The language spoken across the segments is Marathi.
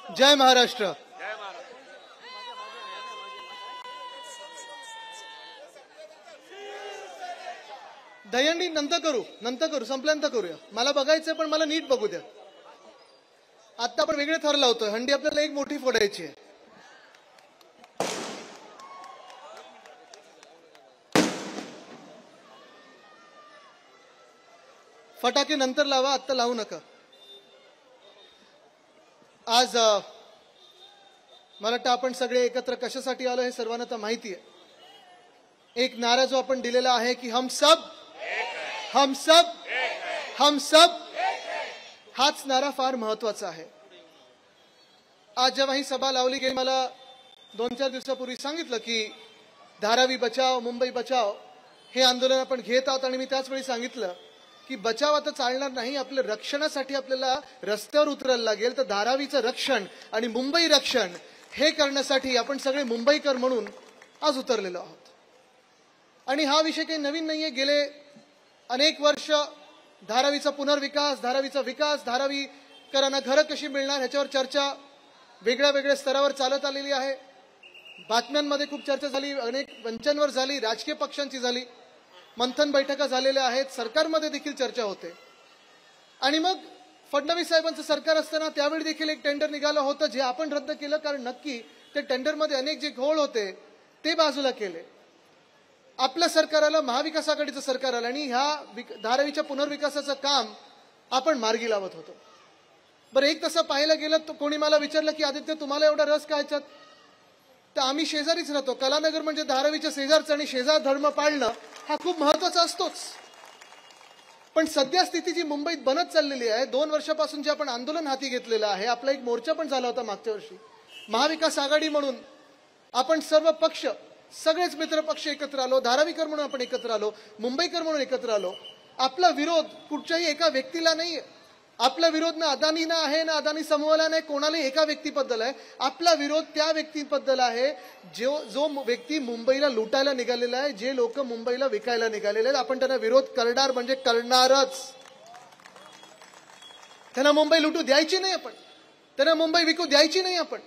जय महाराष्ट्र. दहीहंडी नंतर करू संपल्यानंतर करूया. मला बघायचंय पण मला नीट बघू द्या. आता आपण वेगळे थर लावतोय. हंडी आपल्याला एक मोठी फोडायची आहे. फटाके नंतर लावा, आत्ता लावू नका. आज मला वाटतं आपण सगळे एकत्र कशासाठी आलो हे सर्वांना तर माहिती आहे. एक नारा जो आपण दिलेला आहे की हम सब हाच नारा फार महत्वाचा आहे. आज जेव्हा ही सभा लावली गेली, मला 2-4 दिवसापूर्वी सांगितलं की धारावी बचाव, मुंबई बचाव हे आंदोलन आपण घेत आहोत. आणि मी त्याच वेळी सांगितलं की बचाव आता चालणार नाही, आपल्या रक्षणासाठी आपल्याला रस्त्यावर उतरायला लागेल. तर धारावीचं रक्षण आणि मुंबई रक्षण हे करण्यासाठी आपण सगळे मुंबईकर म्हणून आज उतरलेलो आहोत. आणि हा विषय काही नवीन नाहीये. गेले अनेक वर्ष धारावीचा पुनर्विकास, धारावीचा विकास, धारावीकरांना घरं कशी मिळणार ह्याच्यावर चर्चा वेगळ्या वेगळ्या स्तरावर चालत आलेली आहे. बातम्यांमध्ये खूप चर्चा झाली, अनेक मंचांवर झाली, राजकीय पक्षांची झाली, मंथन बैठका झालेल्या आहेत, सरकारमध्ये देखील चर्चा होते. आणि मग फडणवीस साहेबांचं सरकार असताना त्यावेळी देखील एक टेंडर निघालं होतं जे आपण रद्द केलं, कारण नक्की ते टेंडरमध्ये अनेक जे घोळ होते ते बाजूला केले. आपलं सरकार आलं, महाविकास आघाडीचं सरकार आलं आणि ह्या धारावीच्या पुनर्विकासाचं काम आपण मार्गी लावत होतो. बरं, एक तसं पाहायला गेलं तर कोणी मला विचारलं की आदित्य तुम्हाला एवढा रस काय याच्यात? तर आम्ही शेजारीच राहतो. कलानगर म्हणजे धारावीच्या शेजारचं आणि शेजार धर्म पाळणं हा खूप महत्वाचा असतोच. पण सध्या स्थिती जी मुंबईत बनत चाललेली आहे, 2 वर्षापासून जे आपण आंदोलन हाती घेतलेलं आहे, आपला एक मोर्चा पण झाला होता मागच्या वर्षी, महाविकास आघाडी म्हणून आपण सर्व पक्ष, सगळेच मित्र पक्ष एकत्र आलो, धारावीकर म्हणून आपण एकत्र आलो, मुंबईकर म्हणून एकत्र आलो. आपला विरोध कुठच्याही एका व्यक्तीला नाही. आपला विरोध ना अदानीना आहे, ना अदानी समूहाला नाही, कोणालाही एका व्यक्तीबद्दल आहे. आपला विरोध त्या व्यक्तीबद्दल आहे जो व्यक्ती मुंबईला लुटायला निघालेला आहे, जे लोक मुंबईला विकायला निघालेले आहेत. आपण त्यांना विरोध करणार म्हणजे करणारच. त्यांना मुंबई लुटू द्यायची नाही आपण, त्यांना मुंबई विकू द्यायची नाही आपण.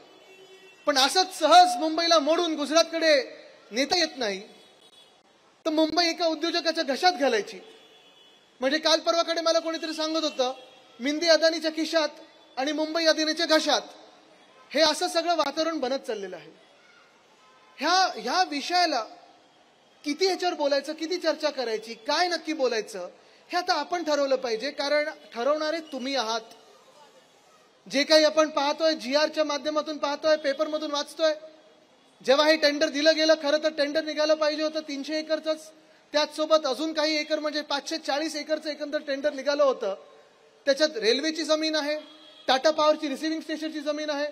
पण असंच सहज मुंबईला मोडून गुजरातकडे नेता येत नाही. तर मुंबई एका उद्योजकाच्या घशात घालायची. म्हणजे काल परवाकडे मला कोणीतरी सांगत होतं, मिंदी अदानीच्या खिशात आणि मुंबई अदानीच्या घशात, हे असं सगळं वातावरण बनत चाललेलं आहे. ह्या विषयाला किती ह्याच्यावर बोलायचं, किती चर्चा करायची, काय नक्की बोलायचं हे आता आपण ठरवलं पाहिजे. कारण ठरवणारे तुम्ही आहात. जे काही आपण पाहतोय, GRच्या माध्यमातून पाहतोय, पेपरमधून वाचतोय, जेव्हा हे टेंडर दिलं गेलं, खरं तर टेंडर निघालं पाहिजे होतं 300 एकरचंच. त्याचसोबत अजून काही एकर म्हणजे 540 एकरचं एकंदर टेंडर निघालं होतं. त्याच्यात रेल्वेची जमीन आहे, टाटा पॉवरची रिसिव्हिंग स्टेशनची जमीन आहे,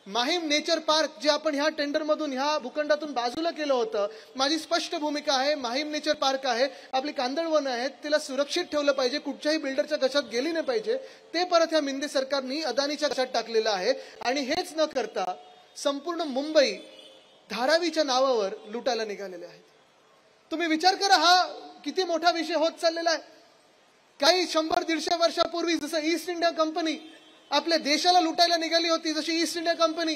माहीम नेचर पार्क जे आपण ह्या टेंडरमधून, ह्या भूखंडातून बाजूला केलं होतं. माझी स्पष्ट भूमिका आहे, माहीम नेचर पार्क आहे, आपली कांदळवनं आहेत, तिला सुरक्षित ठेवलं पाहिजे, कुठच्याही बिल्डरच्या घशात गेली नाही पाहिजे. ते परत ह्या मिंदे सरकारनी अदानीच्या घशात टाकलेलं आहे. आणि हेच न करता संपूर्ण मुंबई धारावीच्या नावावर लुटायला निघालेले आहेत. तुम्ही विचार करा, हा किती मोठा विषय होत चाललेला आहे. काही 100-150 वर्षापूर्वी जसं ईस्ट इंडिया कंपनी आपल्या देशाला लुटायला निघाली होती, जशी east India company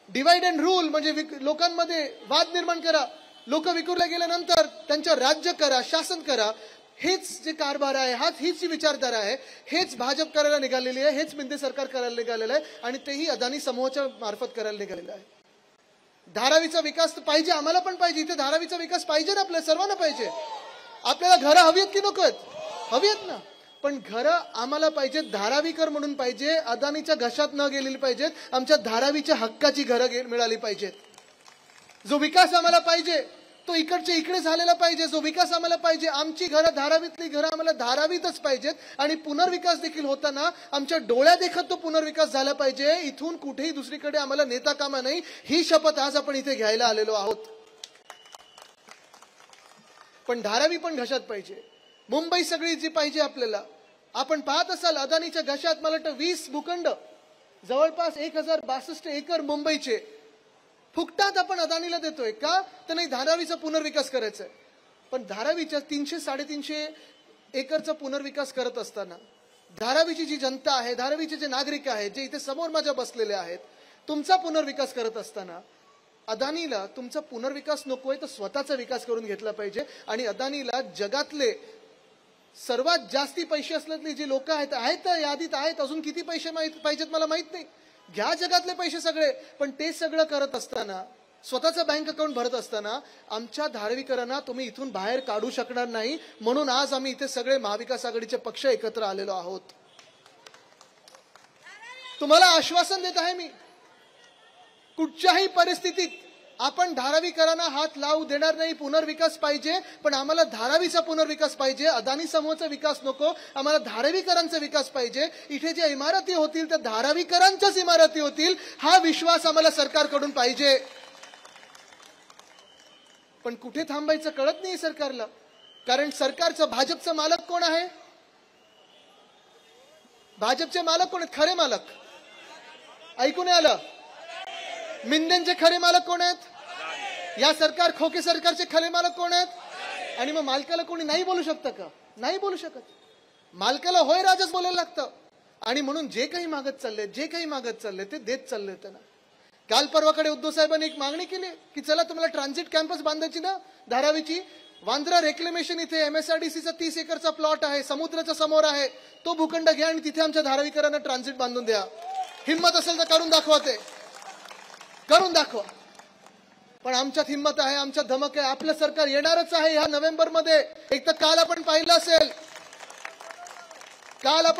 divide and rule म्हणजे लोकांमध्ये वाद निर्माण करा, लोक विखुरले गेल्यानंतर त्यांच्या राज्य करा, शासन करा, हेच जे कारभार आहे, हीच जी विचारधारा आहे, हेच भाजप करायला निघालेली आहे, हेच मिंदे सरकार करायला निघालेलं आहे. आणि तेही अदानी समूहाच्या मार्फत करायला निघालेलं आहे. धारावीचा विकास तर पाहिजे, आम्हाला पण पाहिजे. इथे धारावीचा विकास पाहिजे ना, आपल्या सर्वांना पाहिजे. आपल्याला घरं हवी आहेत की नको आहेत? हवी आहेत ना. पण घरं आम्हाला पाहिजेत, धारावीकर म्हणून पाहिजे, अदानीच्या घशात न गेलेली पाहिजेत. आमच्या धारावीच्या हक्काची घरं मिळाली पाहिजेत. जो विकास आम्हाला पाहिजे तो इकडच्या इकडे झालेला पाहिजे. जो विकास आम्हाला पाहिजे, आमची घरं, धारावीतली घरं आम्हाला धारावीतच पाहिजेत. आणि पुनर्विकास देखील होताना आमच्या डोळ्या देखत तो पुनर्विकास झाला पाहिजे. इथून कुठेही दुसरीकडे आम्हाला नेता कामा नाही, ही शपथ आज आपण इथे घ्यायला आलेलो आहोत. पण धारावी पण घशात पाहिजे, मुंबई सगळी जी पाहिजे आपल्याला. आपण पाहत असाल अदानीच्या घशात मला वाटतं 20 भूखंड, जवळपास 1062 एकर मुंबईचे फुकटात आपण अदानीला देतोय का? तर नाही, धारावीचा पुनर्विकास करायचा आहे. पण धारावीच्या 300-350 एकरचा पुनर्विकास करत असताना धारावीची जी जनता आहे, धारावीचे जे नागरिक आहेत, जे इथे समोर माझ्या बसलेले आहेत, तुमचा पुनर्विकास करत असताना अदानीला तुमचा पुनर्विकास नकोय तर स्वतःचा विकास करून घेतला पाहिजे. आणि अदानीला जगातले सर्वात जास्ती पैसे असलेली जी लोक आहेत यादीत आहेत. अजून किती पैसे पाहिजेत मला माहित नाही. घ्या जगातले पैसे सगळे, पण ते सगळं करत असताना, स्वतःचं बँक अकाउंट भरत असताना आमच्या धारावीकरांना तुम्ही इथून बाहेर काढू शकणार नाही. म्हणून आज आम्ही इथे सगळे महाविकास आघाडीचे पक्ष एकत्र आलेलो आहोत. तुम्हाला आश्वासन देत आहे मी, कुठच्याही परिस्थितीत आपण धारावीकरांना हात लावू देणार नाही. पुनर्विकास पाहिजे, पण आम्हाला धारावीचा पुनर्विकास पाहिजे. अदानी समूहाचा विकास नको, आम्हाला धारावीकरांचा विकास पाहिजे. इथे ज्या इमारती होतील त्या धारावीकरांच्याच इमारती होतील, हा विश्वास आम्हाला सरकारकडून पाहिजे. पण कुठे थांबायचं कळत नाही सरकारला. कारण सरकारचं, भाजपचं मालक कोण आहे? भाजपचे मालक कोण आहेत? खरे मालक ऐकून आलं? मिंदेंचे खरे मालक कोण आहेत? या सरकार, खोके सरकारचे खरे मालक कोण आहेत? आणि मग मालकाला कोणी नाही बोलू शकतं का? नाही बोलू शकत. मालकाला होय राजाच बोलायला लागतं. आणि म्हणून जे काही मागत चालले ते देत चालले त्यांना. काल परवाकडे उद्धव साहेबांनी एक मागणी केली की चला तुम्हाला ट्रान्झिट कॅम्पस बांधायची ना धारावीची, वांद्रा रेक्लेमेशन इथे MSRDCचा 30 एकरचा प्लॉट आहे, समुद्राच्या समोर आहे, तो भूखंड घ्या आणि तिथे आमच्या धारावीकरांना ट्रान्झिट बांधून द्या. हिंमत असेल तर करून दाखवा, ते करून दाखवा. पण आमच्यात हिंमत आहे, आमच्यात धमक आहे. आपलं सरकार येणारच आहे ह्या नोव्हेंबरमध्ये. एक तर काल आपण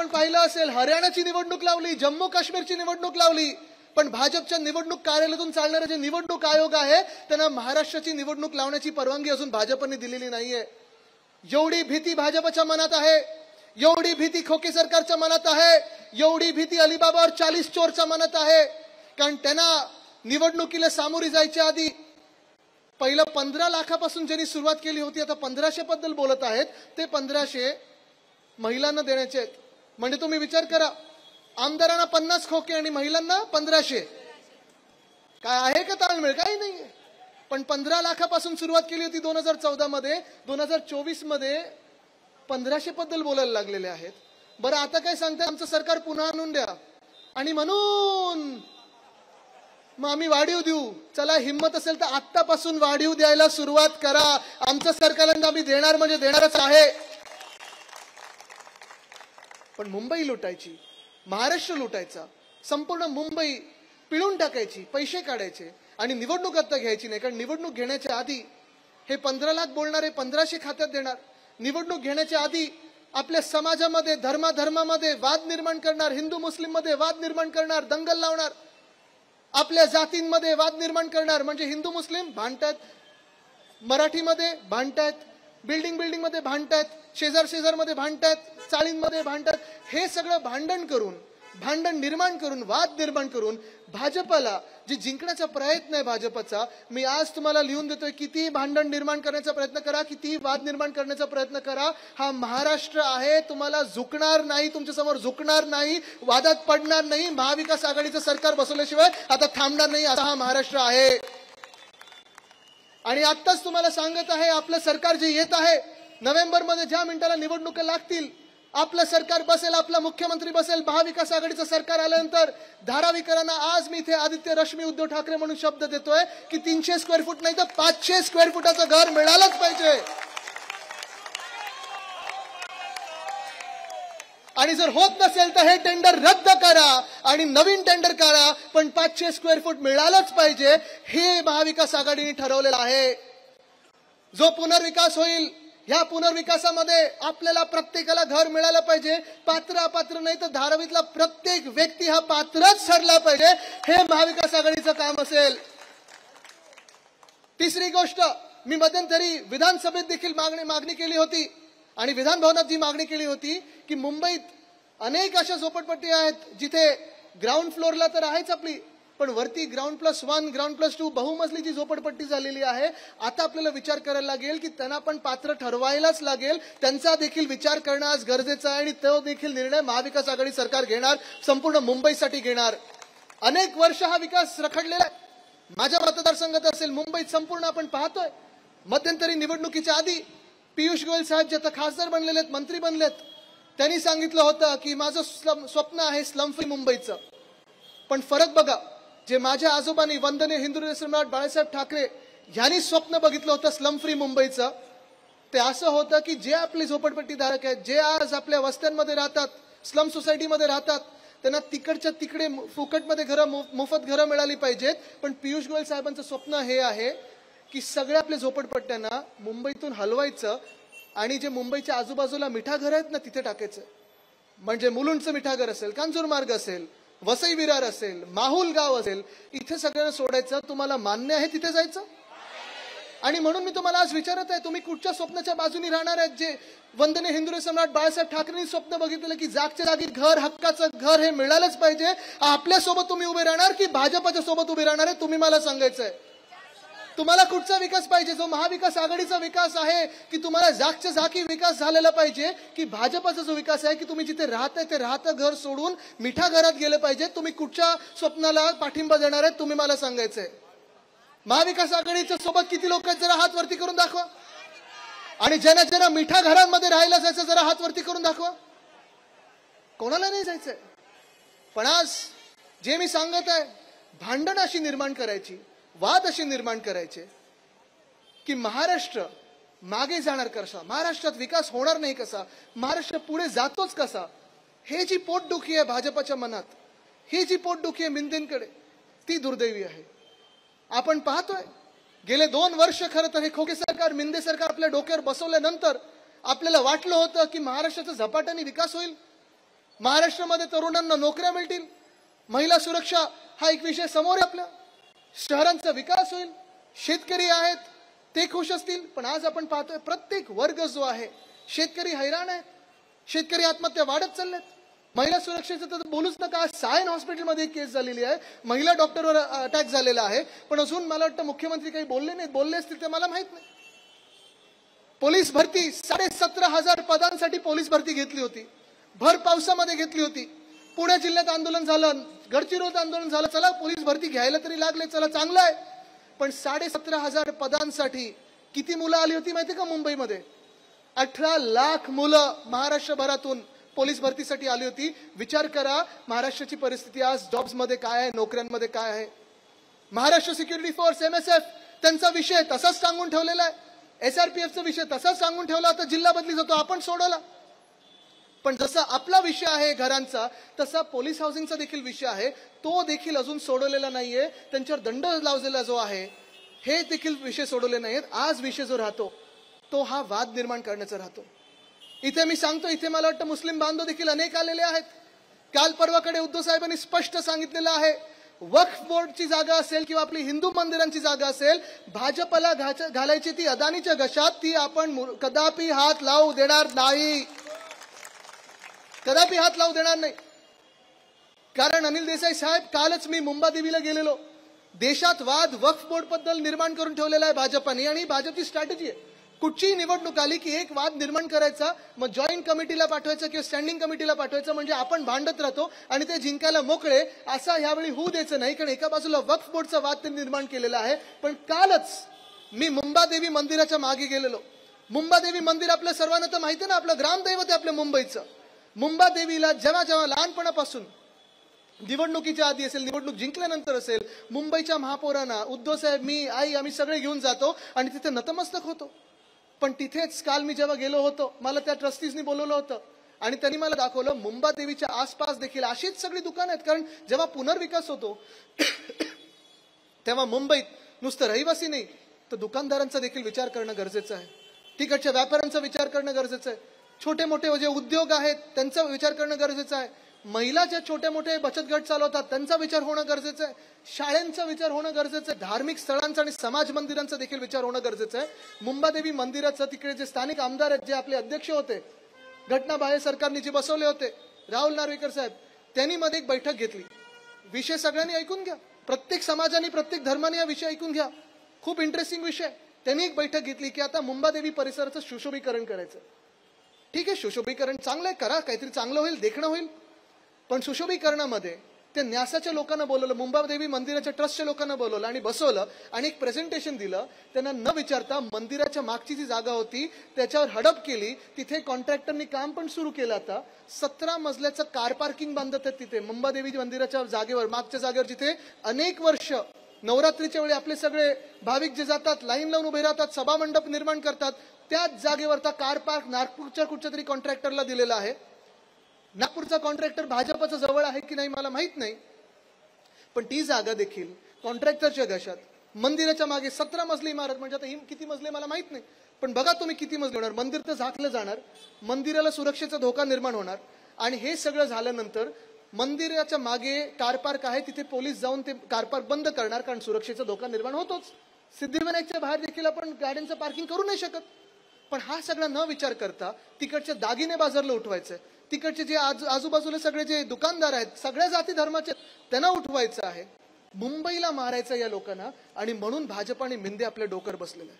पाहिलं असेल हरियाणाची निवडणूक लावली, जम्मू काश्मीरची निवडणूक लावली, पण भाजपच्या निवडणूक कार्यालयातून चालणारे जे निवडणूक आयोग आहे त्यांना महाराष्ट्राची निवडणूक लावण्याची परवानगी अजून भाजपने दिलेली नाहीये. एवढी भीती भाजपच्या मनात आहे, एवढी भीती खोके सरकारच्या मनात आहे, एवढी भीती अलिबाबा और 40 चोरच्या मनात आहे. कारण त्यांना निवडणुकीला सामोरी जायच्या आधी पहिलं 15 लाखापासून ज्यांनी सुरुवात केली होती, आता 1500 बद्दल बोलत आहेत. ते 1500 महिलांना देण्याचे आहेत. म्हणजे तुम्ही विचार करा, आमदारांना 50 खोके आणि महिलांना 1500. काय आहे का ताळमेळ? काही नाहीये. पण 15 लाखापासून सुरुवात केली होती 2014 मध्ये, 2024 मध्ये 1500 बद्दल बोलायला लागलेले आहेत. बरं आता काय सांगताय? आमचं सरकार पुन्हा आणून द्या. आणि म्हणून मग आम्ही वाढीव देऊ. चला, हिंमत असेल तर आत्तापासून वाढीव द्यायला सुरुवात करा. आमचं सरकारला आम्ही देणार म्हणजे देणारच आहे. पण मुंबई लुटायची, महाराष्ट्र लुटायचा, संपूर्ण मुंबई पिळून टाकायची, पैसे काढायचे आणि निवडणूक आता घ्यायची नाही. कारण निवडणूक घेण्याच्या आधी हे 15 लाख बोलणारे 1500 खात्यात देणार. निवडणूक घेण्याच्या आधी आपल्या समाजामध्ये, धर्मामध्ये वाद निर्माण करणार, हिंदू मुस्लिम मध्ये वाद निर्माण करणार, दंगल लावणार, आपल्या जातींमध्ये वाद निर्माण करणार. म्हणजे हिंदू मुस्लिम भांडतात, मराठीमध्ये भांडतात, बिल्डिंग मध्ये भांडतात, शेजारमध्ये भांडतात, चाळींमध्ये भांडतात. हे सगळं भांडण निर्माण करून, वाद निर्माण करून भाजपला जे जिंकण्याचा प्रयत्न आहे भाजपचा, मी आज तुम्हाला लिहून देतोय, किती भांडण निर्माण करण्याचा प्रयत्न करा, किती वाद निर्माण करण्याचा प्रयत्न करा, हा महाराष्ट्र आहे. तुम्हाला झुकणार नाही, तुमच्या समोर झुकणार नाही, वादात पडणार नाही. महाविकास आघाडीचं सरकार बसवल्याशिवाय आता थांबणार नाही, असा हा महाराष्ट्र आहे. आणि आत्ताच तुम्हाला सांगत आहे, आपलं सरकार जे येत आहे नोव्हेंबरमध्ये, ज्या मिनिटाला निवडणुका लागतील, आपलं सरकार बसेल, आपला मुख्यमंत्री बसेल. महाविकास आघाडीचं सरकार आल्यानंतर धारावीकरांना आज मी इथे आदित्य रश्मी उद्धव ठाकरे म्हणून शब्द देतोय की 300 स्क्वेअर फूट नाही तर 500 स्क्वेअर फुटाचं घर मिळालंच पाहिजे. आणि जर होत नसेल तर हे टेंडर रद्द करा आणि नवीन टेंडर करा, पण 500 स्क्वेअर फूट मिळालंच पाहिजे. हे महाविकास आघाडीने ठरवलेलं आहे. जो पुनर्विकास होईल, ह्या पुनर्विकासामध्ये आपल्याला प्रत्येकाला घर मिळालं पाहिजे. पात्र अपात्र नाही तर धारावीतला प्रत्येक व्यक्ती हा पात्रच ठरला पाहिजे. हे महाविकास आघाडीचं काम असेल. तिसरी गोष्ट, मी मध्यंतरी विधानसभेत देखील मागणी केली होती आणि विधान भवनात जी मागणी केली होती की मुंबईत अनेक अशा झोपडपट्टी आहेत जिथे ग्राउंड फ्लोअरला तर आहेच आपली, पण वरती ग्राउंड+1, ग्राउंड+2 बहुमजली जी झोपडपट्टी झालेली आहे. आता आपल्याला विचार करायला लागेल की त्यांना पण पात्र ठरवायलाच लागेल. त्यांचा देखील विचार करणं आज गरजेचं आहे आणि तो देखील निर्णय महाविकास आघाडी सरकार घेणार, संपूर्ण मुंबईसाठी घेणार. अनेक वर्ष हा विकास रखडलेला आहे. माझ्या मतदारसंघात असेल, मुंबईत संपूर्ण आपण पाहतोय. मध्यंतरी निवडणुकीच्या आधी पियुष गोयल साहेब जे आता खासदार बनलेले आहेत, मंत्री बनलेत, त्यांनी सांगितलं होतं की माझं स्वप्न आहे स्लम फ्री मुंबईचं. पण फरक बघा, जे माझ्या आजोबांनी वंदनीय हिंदू सम्राट बाळासाहेब ठाकरे यांनी स्वप्न बघितलं होतं स्लम फ्री मुंबईचं, ते असं होतं की जे आपले झोपडपट्टीधारक आहेत, जे आज आपल्या वस्त्यांमध्ये राहतात, स्लम सोसायटीमध्ये राहतात, त्यांना तिकडच्या तिकडे फुकटमध्ये घरं, मोफत घरं मिळाली पाहिजेत. पण पियुष गोयल साहेबांचं स्वप्न हे आहे की सगळ्या आपल्या झोपडपट्ट्यांना मुंबईतून हलवायचं आणि जे मुंबईच्या आजूबाजूला मिठाघर आहेत ना तिथे टाकायचं. म्हणजे मुलुंडचं मिठाघर असेल, कांजूरमार्ग असेल, वसई विरार असेल, माहुल गाव असेल, इथे सगळ्यांना सोडायचं. तुम्हाला मान्य आहे तिथे जायचं? आणि म्हणून मी तुम्हाला आज विचारत आहे, तुम्ही कुठच्या स्वप्नाच्या बाजूने राहणार आहेत? जे वंदनीय हिंदू सम्राट बाळासाहेब ठाकरेंनी स्वप्न बघितलेलं की जागच्या जागी घर, हक्काचं घर हे मिळालंच पाहिजे, आपल्यासोबत तुम्ही उभे राहणार की भाजपच्या सोबत उभे राहणार आहे? तुम्ही मला सांगायचंय. तुम्हाला कुठचा विकास पाहिजे? जो महाविकास आघाडीचा विकास आहे की तुम्हाला जागच्या जागी विकास झालेला पाहिजे, की भाजपचा जो विकास आहे की तुम्ही जिथे राहताय ते राहतं घर सोडून मिठा घरात गेले पाहिजे? तुम्ही कुठच्या स्वप्नाला पाठिंबा देणार आहे? तुम्ही मला सांगायचंय. महाविकास आघाडीच्या सोबत किती लोक आहेत? जरा हात वरती करून दाखवा. आणि ज्यांना ज्यांना मिठा घरांमध्ये राहायला जायचं जरा हात वरती करून दाखवा. कोणाला नाही जायचंय? पण आज जे मी सांगत आहे, भांडण अशी निर्माण करायची, वाद अशी निर्माण करायचे की महाराष्ट्र मागे जाणार कसा, महाराष्ट्रात विकास होणार नाही कसा, महाराष्ट्र पुढे जातोच कसा, हे जी पोटदुखी आहे भाजपच्या मनात, ही जी पोटदुखी आहे मिंदेंकडे, ती दुर्दैवी आहे. आपण पाहतोय गेले 2 वर्ष खरं तर हे खोके सरकार, मिंदे सरकार आपल्या डोक्यावर बसवल्यानंतर आपल्याला वाटलं होतं की महाराष्ट्राचा झपाट्याने विकास होईल, महाराष्ट्रामध्ये तरुणांना नोकऱ्या मिळतील, महिला सुरक्षा हा एक विषय समोर आहे आपल्या, शहरांचा विकास होईल, शेतकरी आहेत ते खुश असतील. पण आज आपण पाहतोय प्रत्येक वर्ग जो आहे, शेतकरी हैराण आहेत, शेतकरी आत्महत्या वाढत चालल्यात. महिला सुरक्षेचं तर बोलूच नका. सायन हॉस्पिटलमध्ये एक केस झालेली आहे, महिला डॉक्टरवर अटॅक झालेला आहे, पण अजून मला वाटतं मुख्यमंत्री काही बोलले नाहीत. बोलले असतील ते मला माहित नाही. पोलीस भरती 17,500 पदांसाठी पोलीस भरती घेतली होती, भर पावसामध्ये घेतली होती. पुणे जिल्ह्यात आंदोलन झालं, गडचिरोलीत आंदोलन झालं, चला पोलीस भरती घ्यायला तरी लागले, चला चांगलं आहे. पण 17,500 पदांसाठी किती मुलं आली होती माहिती का मुंबईमध्ये? 18 लाख मुलं महाराष्ट्रभरातून पोलीस भरतीसाठी आली होती. विचार करा महाराष्ट्राची परिस्थिती आज जॉब्समध्ये काय आहे, नोकऱ्यांमध्ये काय आहे. महाराष्ट्र सिक्युरिटी फोर्स MSF त्यांचा विषय तसाच सांगून ठेवलेला आहे, SRPFचा विषय तसाच सांगून ठेवला होता, जिल्हा बदली जातो, आपण सोडवला. पण जसा आपला विषय आहे घरांचा, तसा पोलीस हाऊसिंगचा देखील विषय आहे, तो देखील अजून सोडवलेला नाहीये. त्यांच्यावर दंड लावलेला जो आहे हे देखील विषय सोडवले नाहीत. आज विषय जो राहतो तो हा वाद निर्माण करण्याचा राहतो. इथे मी सांगतो, इथे मला वाटतं मुस्लिम बांधव देखील अनेक आलेले आहेत. काल परवाकडे उद्धव साहेबांनी स्पष्ट सांगितलेलं आहे, वक्फ बोर्डची जागा असेल किंवा आपली हिंदू मंदिरांची जागा असेल, भाजपला घालायची ती अदानीच्या घशात, ती आपण कदापि हात लावू देणार नाही, कदापि हात लावू देणार नाही. कारण अनिल देसाई साहेब, कालच मी मुंबादेवीला गेलेलो. देशात वाद वक्फ बोर्ड बद्दल निर्माण करून ठेवलेला आहे भाजपाने, आणि भाजपची स्ट्रॅटेजी आहे, कुठचीही निवडणूक आली की एक वाद निर्माण करायचा, मग जॉईंट कमिटीला पाठवायचं किंवा स्टँडिंग कमिटीला पाठवायचं, म्हणजे आपण भांडत राहतो आणि ते जिंकायला मोकळे. असं यावेळी होऊ द्यायचं नाही, कारण एका बाजूला वक्फ बोर्डचा वाद त्यांनी निर्माण केलेला आहे. पण कालच मी मुंबादेवी मंदिराच्या मागे गेलेलो. मुंबादेवी मंदिर आपल्या सर्वांना तर माहिती आहे ना, आपलं ग्रामदैवत आहे आपल्या मुंबईचं. मुंबादेवीला जेव्हा जेव्हा लहानपणापासून, निवडणुकीच्या आधी असेल, निवडणूक जिंकल्यानंतर असेल, मुंबईच्या महापौरांना उद्धव साहेब, मी, आई, आम्ही सगळे घेऊन जातो आणि तिथे नतमस्तक होतो. पण तिथेच काल मी जेव्हा गेलो होतो, मला त्या ट्रस्टीजनी बोलवलं होतं आणि त्यांनी मला दाखवलं मुंबादेवीच्या आसपास देखील अशीच सगळी दुकानं आहेत. कारण जेव्हा पुनर्विकास होतो तेव्हा मुंबईत नुसतं रहिवासी नाही तर दुकानदारांचा देखील विचार करणं गरजेचं आहे, तिकडच्या व्यापाऱ्यांचा विचार करणं गरजेचं आहे, छोटे मोठे जे उद्योग आहेत त्यांचा विचार करणं गरजेचं आहे, महिला ज्या छोटे मोठे बचत गट चालवतात त्यांचा विचार होणं गरजेचं आहे, शाळांचा विचार होणं गरजेचं आहे, धार्मिक स्थळांचा आणि समाज मंदिरांचा देखील विचार होणं गरजेचं आहे. मुंबादेवी मंदिराचं तिकडे जे स्थानिक आमदार आहेत, जे आपले अध्यक्ष होते, घटनाबाह्य सरकारने जे बसवले होते, राहुल नार्वेकर साहेब, त्यांनी मध्ये एक बैठक घेतली. विषय सगळ्यांनी ऐकून घ्या, प्रत्येक समाजाने, प्रत्येक धर्माने हा विषय ऐकून घ्या, खूप इंटरेस्टिंग विषय. त्यांनी एक बैठक घेतली की आता मुंबादेवी परिसराचं सुशोभीकरण करायचं. ठीक आहे, सुशोभीकरण चांगलं आहे, करा, काहीतरी चांगलं होईल, देखणं होईल. पण सुशोभीकरणामध्ये त्या न्यासाच्या लोकांना बोलवलं, मुंबादेवी मंदिराच्या ट्रस्टच्या लोकांना बोलवलं आणि बसवलं आणि एक प्रेझेंटेशन दिलं. त्यांना न विचारता मंदिराच्या मागची जी जागा होती त्याच्यावर हडप केली. तिथे कॉन्ट्रॅक्टरनी काम पण सुरू केलं. आता 17 मजल्याचं कार पार्किंग बांधत आहेत तिथे मुंबादेवी मंदिराच्या जागेवर, मागच्या जागेवर, जिथे अनेक वर्ष नवरात्रीच्या वेळी आपले सगळे भाविक जे जातात, लाईन लावून उभे राहतात, सभा मंडप निर्माण करतात. त्याच जागेवरचा कार पार्क नागपूरच्या कुठच्या तरी कॉन्ट्रॅक्टरला दिलेला आहे. नागपूरचा कॉन्ट्रॅक्टर भाजपचा जवळ आहे की नाही मला माहित नाही, पण ती जागा देखील कॉन्ट्रॅक्टरच्या घशात. मंदिराच्या मागे 17 मजली इमारत, म्हणजे आता ही किती मजले मला माहित नाही, पण बघा तुम्ही किती मजले होणार. मंदिर तर झाकलं जाणार, मंदिराला सुरक्षेचा धोका निर्माण होणार. आणि हे सगळं झाल्यानंतर मंदिराच्या मागे कार पार्क आहे, तिथे पोलीस जाऊन ते कार पार्क बंद करणार, कारण सुरक्षेचा धोका निर्माण होतोच. सिद्धिविनायकच्या बाहेर देखील आपण गाड्यांचं पार्किंग करू नाही शकत. पण हा सगळा न विचार करता तिकडचे दागिने बाजारला उठवायचे, तिकडचे जे आजूबाजूला सगळे जे दुकानदार आहेत सगळ्या जाती धर्माचे त्यांना उठवायचं आहे, मुंबईला मारायचं या लोकांना. आणि म्हणून भाजप आणि मिंदे आपल्या डोकर बसलेलं आहे.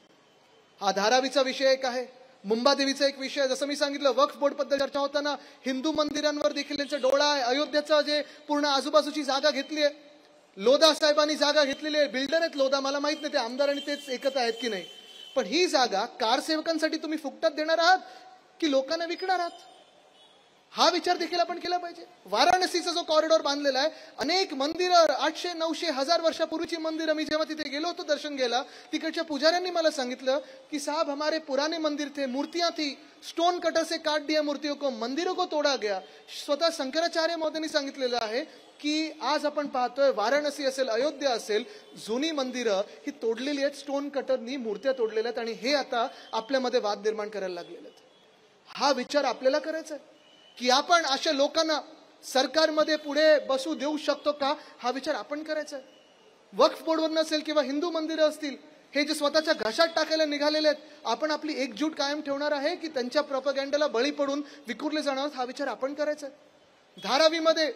हा धारावीचा विषय एक आहे, मुंबादेवीचा एक विषय. जसं मी सांगितलं, वक्फ बोर्ड बद्दल चर्चा होताना हिंदू मंदिरांवर देखील त्यांचा डोळा आहे. अयोध्येचा जे पूर्ण आजूबाजूची जागा घेतली आहे, लोधा साहेबांनी जागा घेतलेली आहे. बिल्डर आहेत लोधा, मला माहित नाही ते आमदार आणि तेच एकत्र आहेत की नाही, पण ही जागा कारसेवकांसाठी तुम्ही फुकटात देणार आहात की लोकांना विकणार आहात, हा विचार देखील आपण केला पाहिजे. वाराणसीचा जो कॉरिडॉर बांधलेला आहे, अनेक मंदिरं, 800, 900, 1000 वर्षापूर्वीची मंदिरं, मी जेव्हा तिथे गेलो होतो दर्शन घ्यायला, तिकडच्या पुजाऱ्यांनी मला सांगितलं की साहब हमारे पुराने मंदिर थे, मूर्तियां थी, स्टोन कटर से काट दिया मूर्तियों को, मंदिरों को तोडा गया. स्वतः शंकराचार्य महोदयांनी सांगितलेलं आहे की आज आपण पाहतोय वाराणसी असेल, अयोध्या असेल, जुनी मंदिरं ही तोडलेली आहेत, स्टोन कटरनी मूर्त्या तोडलेल्या आहेत. आणि हे आता आपल्यामध्ये वाद निर्माण करायला लागलेले आहेत. हा विचार आपल्याला करायचा आहे की आपण अशा लोकांना सरकारमध्ये पुढे बसू देऊ शकतो का, हा विचार आपण करायचा आहे. वक्फ बोर्डवर नसेल किंवा हिंदू मंदिरं असतील, हे जे स्वतःच्या घशात टाकायला निघालेले आहेत, आपण आपली एकजूट कायम ठेवणार आहे की त्यांच्या प्रोपगँडाला बळी पडून विखुरले जाणार, हा विचार आपण करायचा आहे. धारावीमध्ये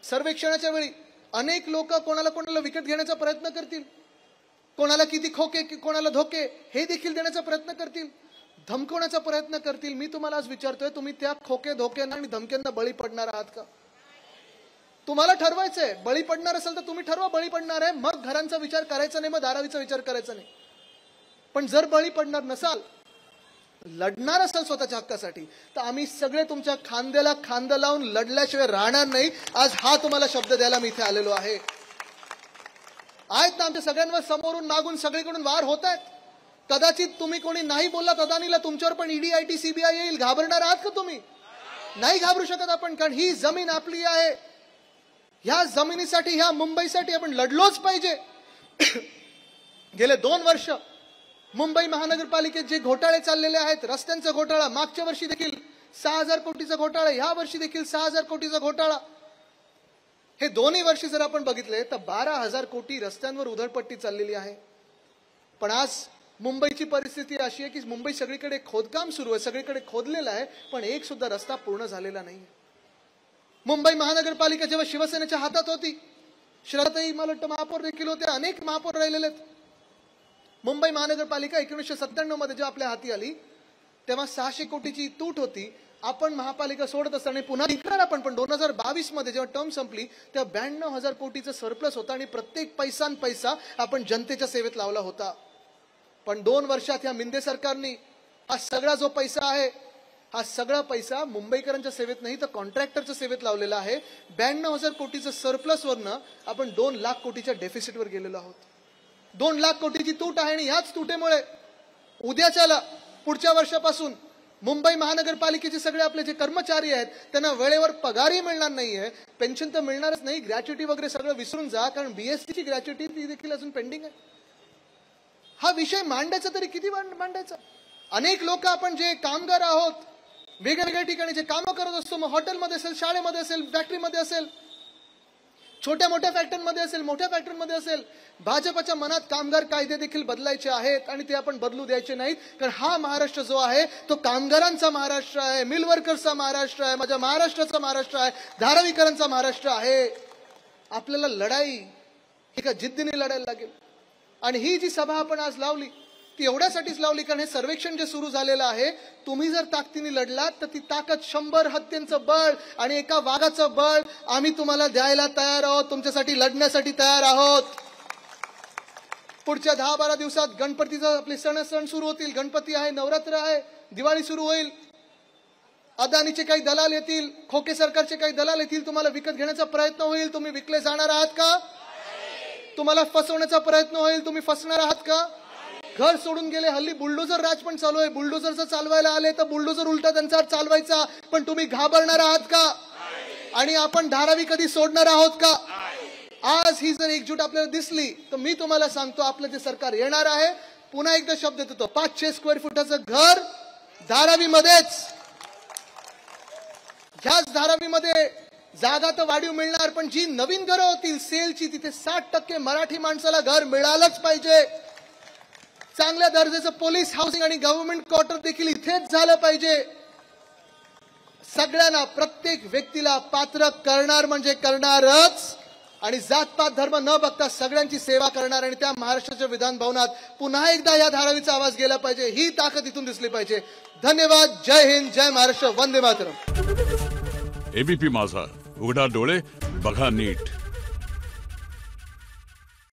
सर्वेक्षणाच्या वेळी अनेक लोक कोणाला कोणाला विकत घेण्याचा प्रयत्न करतील, कोणाला किती खोके कोणाला धोके हे देखील देण्याचा प्रयत्न करतील, धमकवण्याचा प्रयत्न करतील. मी तुम्हाला आज विचारतोय, तुम्ही त्या खोके धोक्यांना आणि धमक्यांना बळी पडणार आहात का? तुम्हाला ठरवायचंय, बळी पडणार असेल तर तुम्ही ठरवा बळी पडणार आहे, मग घरांचा विचार करायचा नाही, मग धारावीचा विचार करायचा नाही. पण जर बळी पडणार नसाल, लढणार असाल स्वतःच्या हक्कासाठी, तर आम्ही सगळे तुमच्या खांद्याला खांदा लावून लढल्याशिवाय राहणार नाही. आज हा तुम्हाला शब्द द्यायला मी इथे आलेलो आहे. आहेत ना आमच्या सगळ्यांवर समोरून मागून सगळीकडून वार होत आहेत. कदाचित तुम्ही कोणी नाही बोललात अदानीला, तुमच्यावर पण ईडी, आयटी, सीबीआय येईल. घाबरणार आहात का तुम्ही? नाही घाबरू शकत आपण, कारण ही जमीन आपली आहे. ह्या जमिनीसाठी, ह्या मुंबईसाठी आपण लढलोच पाहिजे. गेले 2 वर्ष मुंबई महानगरपालिकेत जे घोटाळे चाललेले आहेत, रस्त्यांचा घोटाळा, मागच्या वर्षी देखील 6000 कोटीचा घोटाळा, ह्या वर्षी देखील 6000 कोटीचा घोटाळा. हे दोन्ही वर्षी जर आपण बघितले तर 12,000 कोटी रस्त्यांवर उधळपट्टी चाललेली आहे. पण आज मुंबईची परिस्थिती अशी आहे की मुंबई सगळीकडे खोदकाम सुरू आहे, सगळीकडे खोदलेलं आहे, पण एक सुद्धा रस्ता पूर्ण झालेला नाही. मुंबई महानगरपालिका जेव्हा शिवसेनेच्या हातात होती, श्रद्धाताई मला वाटतं महापौर देखील होते, अनेक महापौर राहिलेले आहेत. मुंबई महानगरपालिका 1997 मध्ये जेव्हा आपल्या हाती आली तेव्हा 600 कोटीची तूट होती. आपण महापालिका सोडत असताना पुन्हा जिंकणार आपण, पण 2022 मध्ये जेव्हा टर्म संपली तेव्हा 92,000 कोटीचं सरप्लस होता आणि प्रत्येक पैसा आपण जनतेच्या सेवेत लावला होता. पण 2 वर्षात या मिंदे सरकारने हा सगळा जो पैसा आहे, हा सगळा पैसा मुंबईकरांच्या सेवेत नाही तर कॉन्ट्रॅक्टरच्या सेवेत लावलेला आहे. 92,000 कोटीचं सरप्लस वरनं आपण 2 लाख कोटीच्या डेफिसिटवर गेलेलो आहोत. 2 लाख कोटीची तूट आहे आणि याच तुटेमुळे उद्याच्याला पुढच्या वर्षापासून मुंबई महानगरपालिकेचे सगळे आपले जे कर्मचारी आहेत त्यांना वेळेवर पगारही मिळणार नाहीये, पेन्शन तर मिळणारच नाही, ग्रॅच्युटी वगैरे सगळं विसरून जा, कारण बीएससीची ग्रॅच्युटी ती देखील अजून पेंडिंग आहे. हा विषय मांडायचा तरी किती मांडायचा? अनेक लोक आपण जे कामगार आहोत, वेगवेगळ्या ठिकाणी जे कामं करत असतो, मग हॉटेलमध्ये असेल, शाळेमध्ये असेल, फॅक्टरीमध्ये असेल, छोट्या मोठ्या फॅक्टरीमध्ये असेल, मोठ्या फॅक्टरीमध्ये असेल, भाजपच्या मनात कामगार कायदे देखील बदलायचे आहेत आणि ते आपण बदलू द्यायचे नाहीत. कारण हा महाराष्ट्र जो आहे तो कामगारांचा महाराष्ट्र आहे, मिल वर्कर्सचा महाराष्ट्र आहे, माझ्या महाराष्ट्राचा महाराष्ट्र आहे, धारावीकरांचा महाराष्ट्र आहे. आपल्याला लढाई एका जिद्दीने लढायला लागेल. आणि ही जी सभा आपण आज लावली, ती एवढ्यासाठीच लावली कारण हे सर्वेक्षण जे सुरू झालेलं आहे, तुम्ही जर ताकदीने लढलात तर ती ताकद 100 हत्तींचं बळ आणि एका वाघाचं बळ आम्ही तुम्हाला द्यायला तयार आहोत, तुमच्यासाठी लढण्यासाठी तयार आहोत. पुढच्या 10-12 दिवसात गणपतीचा आपले सण सुरू होतील. गणपती आहे, नवरात्र आहे, दिवाळी सुरू होईल. अदानीचे काही दलाल येतील, खोके सरकारचे काही दलाल येतील, तुम्हाला विकत घेण्याचा प्रयत्न होईल. तुम्ही विकले जाणार आहात का? तुम्हाला फसवण्याचा प्रयत्न होईल, तुम्ही फसणार आहात का? घर सोडून गेले. हल्ली बुलडोझर राज पण चालू आहे. बुलडोझरचं चालवायला आले तर बुलडोझर उलटा त्यांच्यावर चालवायचा. पण तुम्ही घाबरणार आहात का? आणि आपण धारावी कधी सोडणार आहोत का? आज ही जर एकजूट आपल्याला दिसली तर मी तुम्हाला सांगतो आपलं जे सरकार येणार आहे. पुन्हा एकदा शब्द देतो, 500 स्क्वेअर फुटाचं घर धारावीमध्येच. ह्याच धारावीमध्ये जागा तर वाढीव मिळणार, पण जी नवीन घरं होतील सेलची तिथे 60% मराठी माणसाला घर मिळालंच पाहिजे. चांगल्या दर्जाचं पोलीस हाऊसिंग आणि गव्हर्नमेंट क्वार्टर देखील इथेच झालं पाहिजे. सगळ्यांना, प्रत्येक व्यक्तीला पात्र करणार म्हणजे करणारच. आणि जातपात धर्म न बघता सगळ्यांची सेवा करणार. आणि त्या महाराष्ट्राच्या विधान भवनात पुन्हा एकदा या धारावीचा आवाज गेला पाहिजे. ही ताकद इथून दिसली पाहिजे. धन्यवाद. जय हिंद, जय महाराष्ट्र, वंदे मातरम. एबीपी माझा, उघडा डोळे बघा नीट.